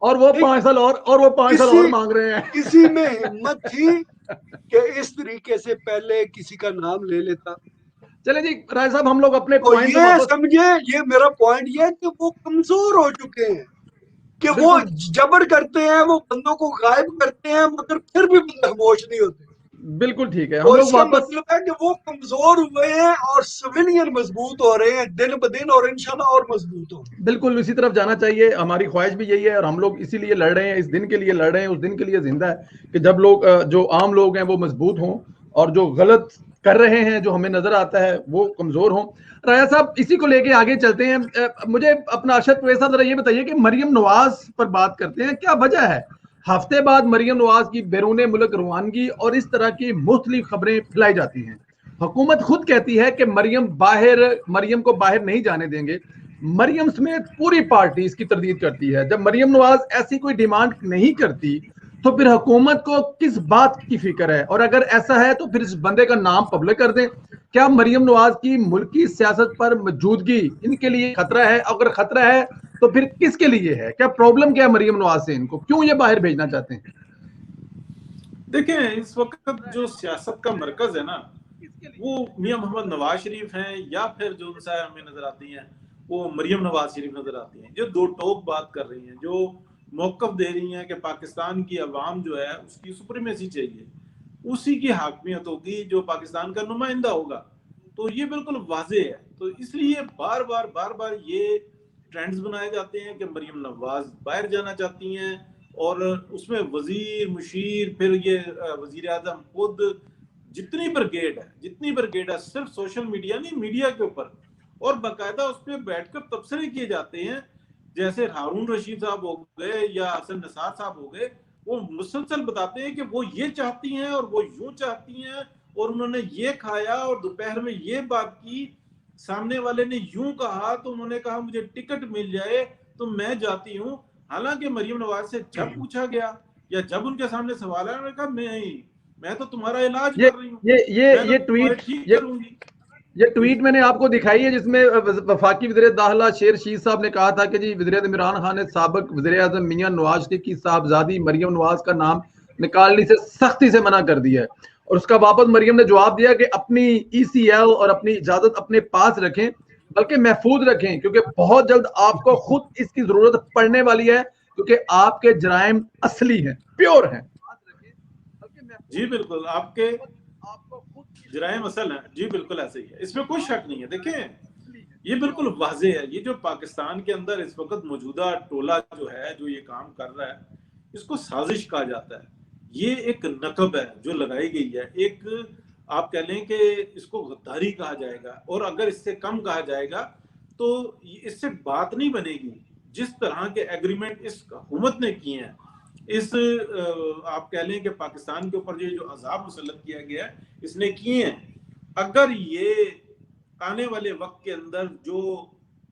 और वो 5 साल और वो 5 साल और मांग रहे हैं। किसी में हिम्मत थी कि इस तरीके से पहले किसी का नाम ले लेता? चले जी राय साहब, हम लोग अपने तो पॉइंट पे ये वापस। समझे, ये मेरा पॉइंट ये है कि वो कमजोर हो चुके हैं, कि वो बिल्कुल जबर करते हैं, वो बंदों को गायब करते हैं, मगर फिर भी बंदे खामोश नहीं होते। बिल्कुल ठीक है, हम तो लोग इसका वापस। मतलब है कि वो कमजोर हुए हैं और सिविलियन मजबूत हो रहे हैं दिन ब दिन, और इंशाल्लाह और मजबूत होंगे। बिल्कुल इसी तरफ जाना चाहिए, हमारी ख्वाहिश भी यही है और हम लोग इसीलिए लड़ रहे हैं, इस दिन के लिए लड़ रहे हैं, उस दिन के लिए जिंदा है कि जब लोग जो आम लोग हैं वो मजबूत हों और जो गलत कर रहे हैं, जो हमें नजर आता है, वो कमजोर हों। राया साहब, इसी को लेके आगे चलते हैं। मुझे अपना अरशद परवेज साहब जरा ये बताइए कि मरियम नवाज पर बात करते हैं, क्या वजह है हफ्ते बाद मरियम नवाज की बैरून मुल्क रवानगी और इस तरह की मुख्तलिफ खबरें फैलाई जाती हैं। हुकूमत खुद कहती है कि मरियम को बाहर नहीं जाने देंगे। मरियम समेत पूरी पार्टी इसकी तरदीद करती है। जब मरियम नवाज ऐसी कोई डिमांड नहीं करती तो फिर हुकूमत को किस बात की फिक्र है, और अगर ऐसा है तो फिर इस बंदे का नाम पब्लिक कर दें। क्या मरियम नवाज की मुल्की सियासत पर मौजूदगी इनके लिए खतरा है? अगर खतरा है तो फिर किसके लिए है? क्या प्रॉब्लम क्या है मरियम नवाज से? इनको क्यों ये बाहर भेजना चाहते हैं? देखें, इस वक्त जो सियासत का मरकज है ना, वो मियां मोहम्मद नवाज शरीफ हैं या फिर जो उनसे हमें नजर आती हैं वो मरियम नवाज शरीफ नजर आती हैं, जो दो टोक बात कर रही हैं, जो मौकफ दे रही हैं कि पाकिस्तान की अवाम जो है उसकी सुप्रीमेसी चाहिए, उसी की हाकमियत होगी जो पाकिस्तान का नुमाइंदा होगा। तो ये बिल्कुल वाजे है। तो इसलिए बार बार ये ट्रेंड्स बनाए जाते हैं कि मरियम नवाज बाहर जाना चाहती हैं, और उसमें वजीर मुशीर फिर ये वजीर आजम खुद, जितनी ब्रिगेड है सिर्फ सोशल मीडिया नहीं, मीडिया के ऊपर, और बाकायदा उस पर बैठकर तबसरे किए जाते हैं। जैसे हारून रशीद साहब हो गए या हसन निसार साहब हो गए, वो मुसलसल बताते हैं कि वो ये चाहती हैं और वो यूं चाहती हैं और उन्होंने ये खाया और दोपहर में ये बात की, सामने वाले ने यूं कहा तो उन्होंने कहा मुझे टिकट मिल जाए तो मैं जाती हूं। हालांकि मरियम नवाज से जब पूछा गया या जब उनके सामने सवाल आया, उन्होंने कहा मैं तो तुम्हारा इलाज कर रही हूँ, मैं तो तुम्हारे ठीक करूंगी। ये ट्वीट मैंने आपको दिखाई है जिसमें वफाकी वज़ीर दाखिला शेर शीर साहब ने कहा था कि जी वज़ीर इमरान खान ने साबिक वज़ीर आज़म मियां नवाज शरीफ की साहबजादी मरियम नवाज का नाम निकालने से सख्ती से मना कर दिया है। और उसका वापस मरियम ने जवाब दिया कि अपनी ECL और अपनी इजाजत अपने पास रखें, बल्कि महफूज रखें, क्योंकि बहुत जल्द आपको खुद इसकी जरूरत पड़ने वाली है, क्योंकि आपके जराइम असली हैं, प्योर हैं। जी बिल्कुल, आपके जराइम असल है। जी बिल्कुल ऐसे ही है, इसमें कोई शक नहीं है। देखें, ये बिल्कुल वाजे है, ये जो पाकिस्तान के अंदर इस वक्त मौजूदा टोला जो है जो ये काम कर रहा है, इसको साजिश कहा जाता है। ये एक नकब है जो लगाई गई है, एक आप कह लें कि इसको गद्दारी कहा जाएगा, और अगर इससे कम कहा जाएगा तो इससे बात नहीं बनेगी। जिस तरह के एग्रीमेंट इस हुकूमत ने किए हैं, इस आप कह लें कि पाकिस्तान के ऊपर जो अजाब मुसल्लत किया गया है इसने किए हैं, अगर ये आने वाले वक्त के अंदर जो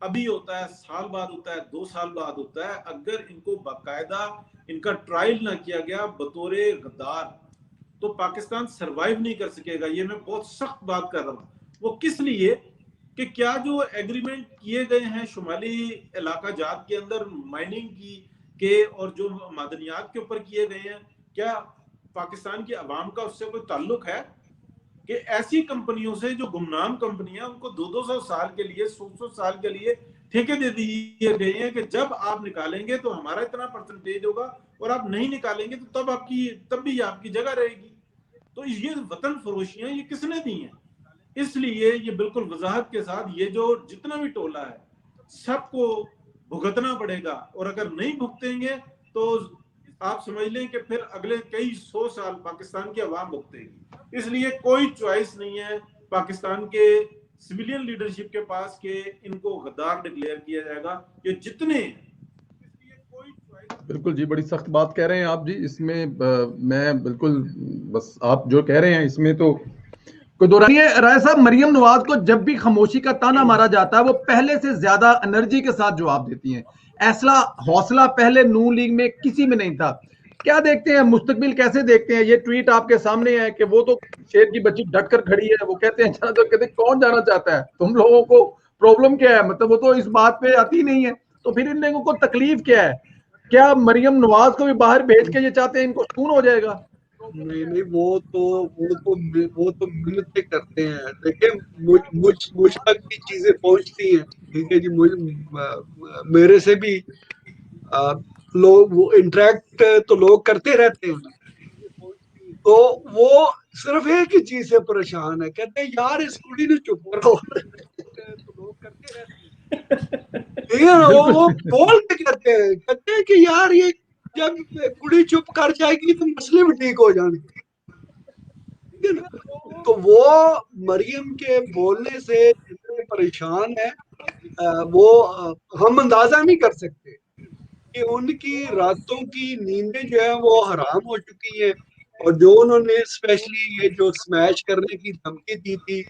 अभी होता है, साल बाद होता है, 2 साल बाद होता है, अगर इनको बाकायदा इनका ट्रायल ना किया गया बतौरे गद्दार, तो पाकिस्तान सरवाइव नहीं कर सकेगा। ये मैं बहुत सख्त बात कर रहा हूँ। वो किस लिए कि क्या जो एग्रीमेंट किए गए हैं शुमाली इलाका जात के अंदर माइनिंग की के और जो मादनियात के ऊपर किए गए हैं, क्या पाकिस्तान की आवाम का उससे कोई ताल्लुक है? कि ऐसी कंपनियों से जो गुमनाम कंपनियां, उनको 200 साल के लिए 100 साल के लिए ठेके दे दिए गए हैं कि जब आप निकालेंगे तो हमारा इतना परसेंटेज होगा, और आप नहीं निकालेंगे तो तब भी आपकी जगह रहेगी। तो ये वतन फरोशियां ये किसने दी हैं? इसलिए ये बिल्कुल वजाहत के साथ ये जो जितना भी टोला है सबको भुगतना पड़ेगा, और अगर नहीं भुगतेंगे तो आप समझ लें कि फिर अगले कई 100 साल पाकिस्तान की आवाम भुगतेगी। इसलिए कोई चॉइस नहीं है पाकिस्तान के सिविलियन लीडरशिप के पास कि इनको गद्दार डिक्लेयर किया जाएगा, ये जितने। बिल्कुल जी, बड़ी सख्त बात कह रहे हैं आप जी। इसमें मैं बिल्कुल, बस आप जो कह रहे हैं इसमें तो कोई दो राय है। राय साहब, मरियम नवाज को जब भी खामोशी का ताना मारा जाता है वो पहले से ज्यादा एनर्जी के साथ जवाब देती हैं। ऐसा हौसला पहले नून लीग में किसी में नहीं था। क्या देखते हैं, मुस्तकबिल कैसे देखते हैं? ये ट्वीट आपके सामने है कि वो तो शेर की बच्ची डटकर खड़ी है, वो कहते हैं जाना, तो कहते कौन जाना चाहता है, तुम लोगों को प्रॉब्लम क्या है? मतलब वो तो इस बात पे आती नहीं है, तो फिर इन लोगों को तकलीफ क्या है? क्या मरियम नवाज को भी बाहर भेज के ये चाहते हैं इनको सुकून हो जाएगा? नहीं, वो तो मिन्नतें करते हैं। देखिए, मुझ तक भी चीजें पहुंचती हैं, ठीक है जी। मेरे से भी लोग वो इंटरेक्ट तो लोग करते रहते हैं, तो वो सिर्फ एक ही चीज से परेशान है, कहते हैं यार इस कुड़ी ने चुप करो। तो लोग करते रहते हैं, ठीक है ना। वो बोल के कहते हैं कि यार ये जब कुड़ी चुप कर जाएगी तो मसले भी ठीक हो जाएंगे, ठीक है ना। तो वो मरियम के बोलने से इतने परेशान है, वो हम अंदाजा नहीं कर सकते कि उनकी रातों की नींदें जो है वो हराम हो चुकी है। और जो उन्होंने स्पेशली ये जो स्मैश करने की धमकी दी थी,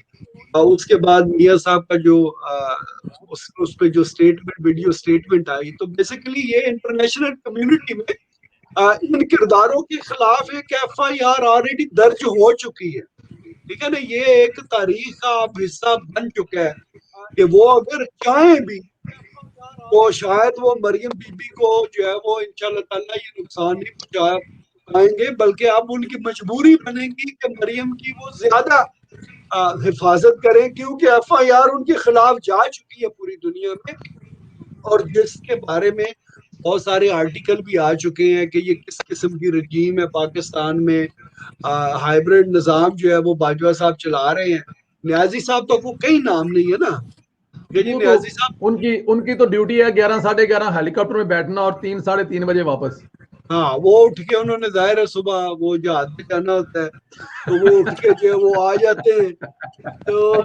उसके बाद मियां साहब का जो उस पे जो स्टेटमेंट, वीडियो स्टेटमेंट आई, तो बेसिकली ये इंटरनेशनल कम्युनिटी में इन किरदारों के खिलाफ एक FIR ऑलरेडी दर्ज हो चुकी है, ठीक है ना। ये एक तारीख का अब हिस्सा बन चुका है कि वो अगर चाहें भी तो शायद वो मरियम बीबी को जो है वो इंशाल्लाह ताला ये नुकसान नहीं पहुंचा पाएंगे, बल्कि अब उनकी मजबूरी बनेगी कि मरियम की वो ज्यादा हिफाजत करें, क्योंकि FIR उनके खिलाफ जा चुकी है पूरी दुनिया में, और जिसके बारे में बहुत सारे आर्टिकल भी आ चुके हैं कि ये किस किस्म की रजीम है पाकिस्तान में। हाइब्रिड निज़ाम जो है वो बाजवा साहब चला रहे हैं। न्याजी साहब तो को कहीं नाम नहीं है ना, ये जी वो न्याजी तो साहब। उनकी तो ड्यूटी है 11 साढ़े 11 हेलीकॉप्टर में बैठना और 3 साढ़े 3 बजे वापस। हाँ, वो उठ के उन्होंने जाहिर है सुबह वो जहाज पे जाना होता है, तो वो उठ के जो है वो आ जाते हैं। तो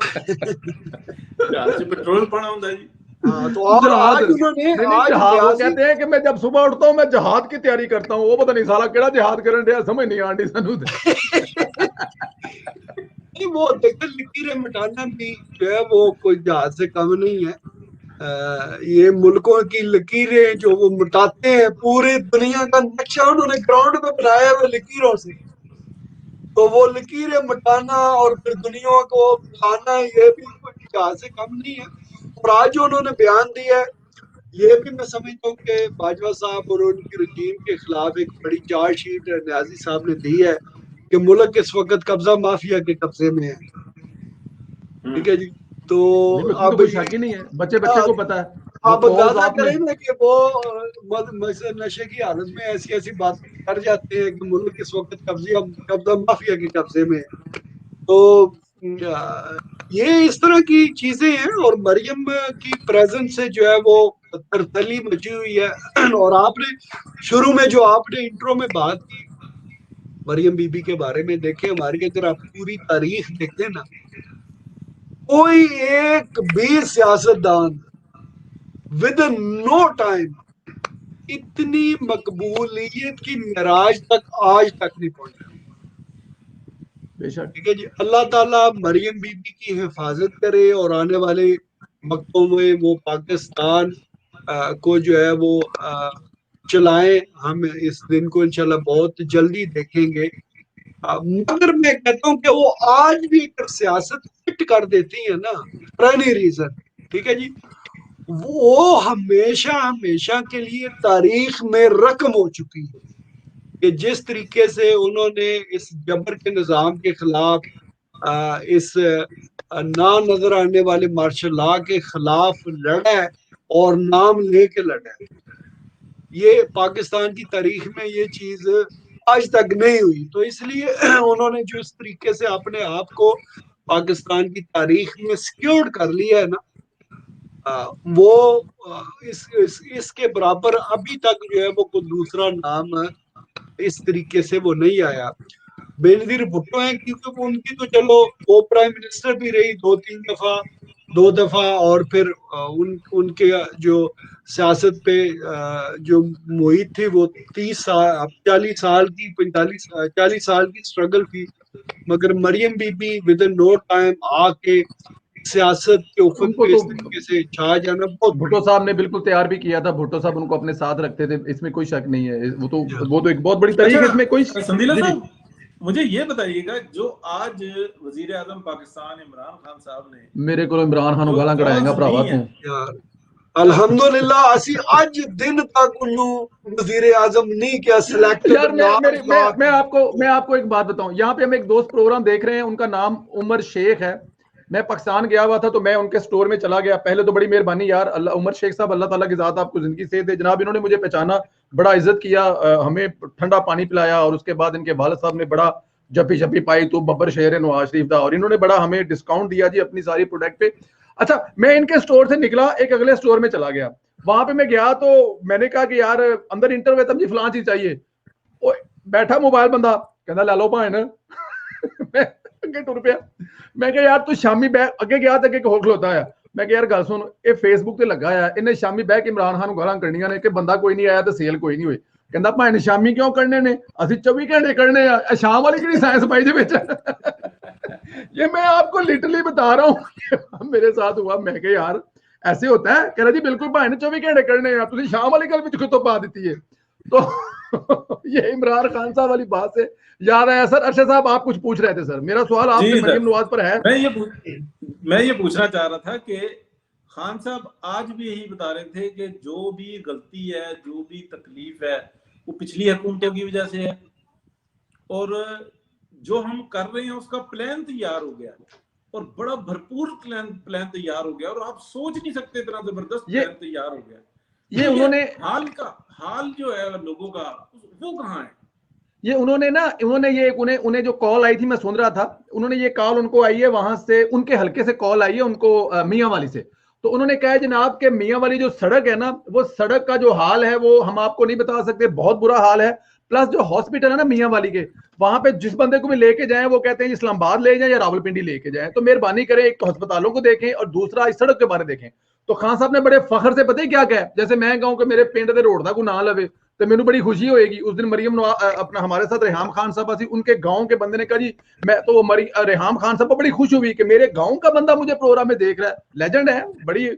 जहाज पेट्रोल पड़ा होता है जी। हाँ, तो और जहाज आज उन्होंने नहीं, आज जहाज वो न्याजी, कहते हैं कि मैं जब सुबह उठता हूँ मैं जहाज की तैयारी करता हूँ। वो पता नहीं साला केड़ा जहाज करन दिया, समझ नहीं आंदी सानू वो देखते लकीरें मिटाना भी जो है वो कोई जहाज से कम नहीं है। ये मुल्कों की लकीरें जो वो मिटाते हैं, पूरी दुनिया का नक्शा उन्होंने ग्राउंड पे बनाया हुआ लकीरों से, तो वो लकीरें मिटाना और फिर दुनिया को मिलाना ये भी कोई जहाज से कम नहीं है। और आज जो उन्होंने बयान दिया है, ये भी मैं समझता हूँ कि बाजवा साहब और उनकी रजीम के खिलाफ एक बड़ी चार्जशीट न्याजी साहब ने दी है कि मुल्क इस वक्त कब्जा माफिया के कब्जे में है, ठीक है जी। तो नहीं, उसमें तो अब कोई शक ही नहीं है, बच्चे बच्चे को पता है। वो आप कॉल्स अंदाजा आपने करें ना कि वो नशे की हालत में ऐसी ऐसी बातें कर जाते हैं कि मुल्क इस वक्त कब्जा माफिया के कब्जे में है। तो ये इस तरह की चीजें हैं, और मरियम की प्रेजेंस से जो है वो तरतली मची हुई है। और आपने शुरू में जो आपने इंट्रो में बात की मरियम बीबी के बारे में, देखें हमारी अगर आप पूरी तारीख देखें ना, कोई एक भी सियासतदान विद नो टाइम इतनी मकबूलियत की मेराज तक आज तक नहीं पहुंचा, बेशक। ठीक है जी। अल्लाह ताला मरियम बीबी की हिफाजत करे और आने वाले वक्तों में वो पाकिस्तान को जो है वो चलाएं। हम इस दिन को इंशाल्लाह बहुत जल्दी देखेंगे। मगर मैं कहता हूँ कि वो आज भी अगर सियासत फिट कर देती है ना, पुरानी रीजन, ठीक है जी, वो हमेशा हमेशा के लिए तारीख में रकम हो चुकी है कि जिस तरीके से उन्होंने इस जबर के निज़ाम के खिलाफ, इस ना नजर आने वाले मार्शल लॉ के खिलाफ लड़ा है, और नाम लेके लड़ा है। ये पाकिस्तान की तारीख में ये चीज आज तक नहीं हुई, तो इसलिए उन्होंने जो इस तरीके से अपने आप को पाकिस्तान की तारीख में सिक्योर्ड कर लिया है ना, वो इसके बराबर अभी तक जो है वो कोई दूसरा नाम इस तरीके से वो नहीं आया। बेनजीर भुट्टो है, क्योंकि उनकी तो चलो वो प्राइम मिनिस्टर भी रही दो दफा, और फिर उनके जो सियासत पे जो मुहित थी वो 30 साल 40 साल की 40 साल की स्ट्रगल थी। मगर मरियम बीबी विद इन नो टाइम आके सियासत के उफक उनको पे तो इस तरीके से छा जाना बहुत भुट्टो साहब ने बिल्कुल तैयार भी किया था। भुट्टो साहब उनको अपने साथ रखते थे, इसमें कोई शक नहीं है। वो तो एक बहुत बड़ी तारीख है, इसमें कोई। अच्छा संदीला जी जी। साहब, मुझे ये बताइएगा, जो आज वजीर आजम पाकिस्तान इमरान खान साहब ने मेरे को इमरान खान जो गाला कढ़ाएगा कॉल्स भरावा दी तू। हैं, यार। अल्हम्दुलिल्लाह ਅਸੀਂ ਅੱਜ दिन तक उन्होंने वजीर आजम नहीं किया सिलेक्ट। यार मैं आपको एक बात बताऊं, यहाँ पे हम एक दोस्त प्रोग्राम देख रहे हैं, उनका नाम उमर शेख है। मैं पाकिस्तान गया हुआ था तो मैं उनके स्टोर में चला गया। पहले तो बड़ी मेहरबानी यार, अल्लाह उमर शेख साहब, अल्लाह ताला की ज़ात आपको जिंदगी से दे जनाब। इन्होंने मुझे पहचाना, बड़ा इज्जत किया, हमें ठंडा पानी पिलाया, और उसके बाद इनके वालिद साहब ने बड़ा जपी शपी पाई तो बब्बर शहर नवाज शरीफ था, और इन्होंने बड़ा हमें डिस्काउंट दिया जी अपनी सारी प्रोडक्ट पे। अच्छा, मैं इनके स्टोर से निकला, एक अगले स्टोर में चला गया। वहां पे मैं गया तो मैंने कहा कि यार अंदर इंटरव्यू तब जी फलां चीज चाहिए। ओ बैठा मोबाइल बंदा कहना ला लो भाई ना। मैं अगे टुर पिया, मैं कहा यार तू शामी बैग अगे गया तो अगे होर खलोता है। मैं कहा यार गल सुन, ये फेसबुक ते लगा है, इन्हें शामी बह के इमरान खान गालां करनियां ने कि बंदा कोई नहीं आया तो सेल कोई नहीं हुई। कहता भाई ने शामी क्यों करने ने, असि 24 घंटे करने आ, शाम वाली किहड़ी साइंस पाई दे विच। ये मैं आपको लिटरली बता रहा हूँ, मेरे साथ हुआ। मैं कहा यार ऐसे होता है? कह रहा जी बिल्कुल भाई ने 24 घंटे करने हैं, तुझे शाम वाली गल विच तो पा दी है। तो ये इमरान खान साहब वाली बात से याद आया। सर अरशद साहब आप कुछ पूछ रहे थे सर, मेरा सवाल आपसे मरियम नवाज पर है। मैं ये पूछना चाह रहा था कि खान साहब आज भी यही बता रहे थे कि जो भी गलती है, जो भी तकलीफ है, वो पिछली हुकूमतों की वजह से है, और जो हम कर रहे हैं उसका प्लान तैयार हो गया, और बड़ा भरपूर प्लान तैयार हो गया, और आप सोच नहीं सकते इतना जबरदस्त प्लान तैयार हो गया। ये उन्होंने हाल जो है लोगों का वो कहाँ है? ये उन्हें जो कॉल आई थी, मैं सुन रहा था, उन्होंने ये कॉल उनको आई है वहां से, उनके हल्के से कॉल आई है उनको मियां वाली से। तो उन्होंने कहा है जनाब के मियां वाली जो सड़क है ना, वो सड़क का जो हाल है वो हम आपको नहीं बता सकते, बहुत बुरा हाल है। प्लस जो हॉस्पिटल है ना मियां वाली के, वहां पे जिस बंदे को भी लेके जाएं वो कहते हैं इस्लामाबाद ले जाएं या रावलपिंडी लेके जाएं। तो मेहरबानी करें, एक तो अस्पतालों को देखें और दूसरा इस सड़क के बारे में देखें। तो खान साहब ने बड़े फखर से पता ही क्या कहा, जैसे मैं कहूं कि मेरे पिंड के रोड का कोई ना लवे तो मैंने बड़ी खुशी होएगी। उस दिन मरियम अपना हमारे साथ रेहाम खान साहब थी, उनके गांव के बंदे ने कहा जी मैं तो रेहाम खान साहब बड़ी खुश हुई कि मेरे गांव का बंदा मुझे प्रोग्राम में देख रहा है। लेजेंड है, बड़ी